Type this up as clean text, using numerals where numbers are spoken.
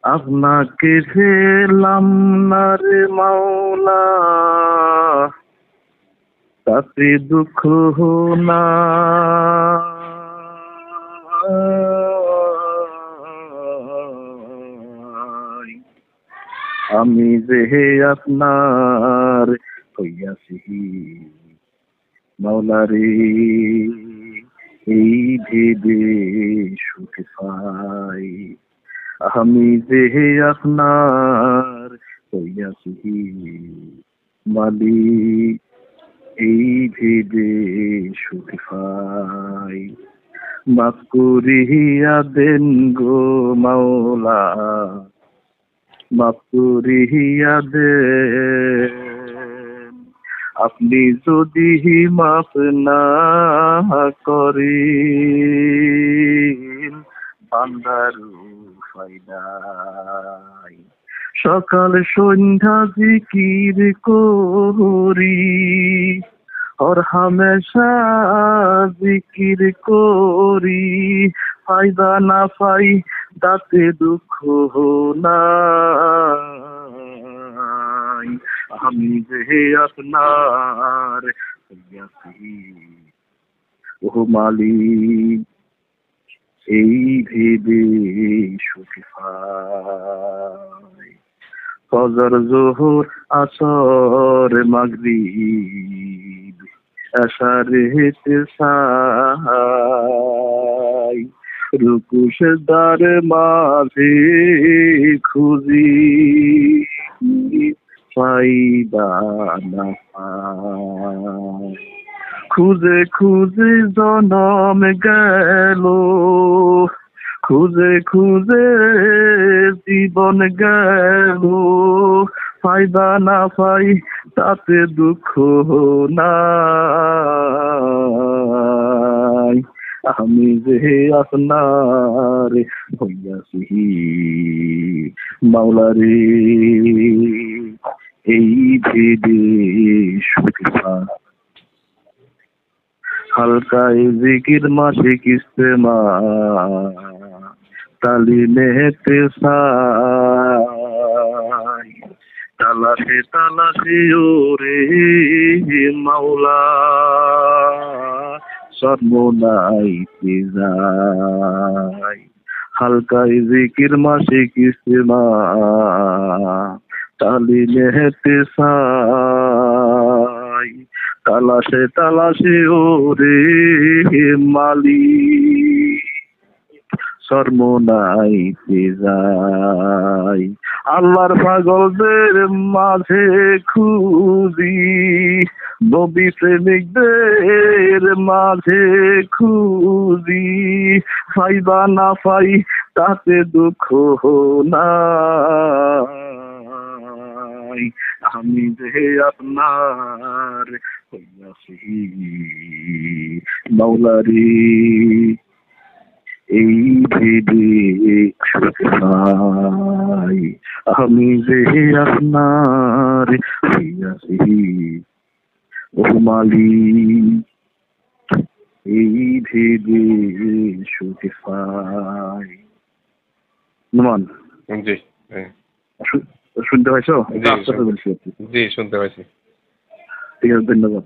আপনাকে পেলাম না রে মাওলা, তাতে দুঃখ না। আমি যে আপনার হইয়াছি মাওলা রে, এই ভেবে সুখ পাই। আমি যে আপনার হইয়াছি মালিক, এই ভেবে সুখ পাই। মাফ করিয়া দেন গো মাওলা, মাফ করিয়া দেন। আপনি যদি মাফ না করেন, বান্দার উপায় নাই। সকাল সন্ধ্যা জিকির করি, और हमेशा जिकिर করি। ফায়দা না পাই তাতে দুঃখ নাই। আমি যে আপনার হইয়াছি ও মালিক, এই ভেবে সুখ পাই। ফজর জোহর আসর মাগরিব এশারেতে সাই, রুকু সেজদার মাঝে খুঁজি, ফায়দা না পাই। খুঁজে খুঁজে জনম গেল, খুঁজে খুঁজে জীবন গেল, ফায়দা না পাই তাতে দুঃখ নাই। আমি যে আপনার হইয়াছি মাওলা রে, এই ভেবে সুখ পাই। হালকায় জিকির মাসিক ইস্তেমা, তালিমেতে সাই। তালাশে তালাশে ওরে মাওলা, সর্বনাইতে যাই। হালকায় জিকির মাসিক ইস্তেমা, তালিমেতে সাই। তালাশে তালাশে ওরে মালিক, সর্বনাইতে যাই। আল্লাহর পাগলদের মাঝে খুঁজি, নবী প্রেমিকদের মাঝে খুঁজি, ফায়দা না পাই তাতে দুঃখ নাই। আমি যে আপনার হইয়াছি মাওলা রে, এই ভেবে সুখ পাই। আমি যে আপনার হইয়াছি ও মালিক, এই ভেবে সুখ পাই। নুমান, জি শুনতে পাইছো? জি জি শুনতে পাইছি। ঠিক আছে, ধন্যবাদ।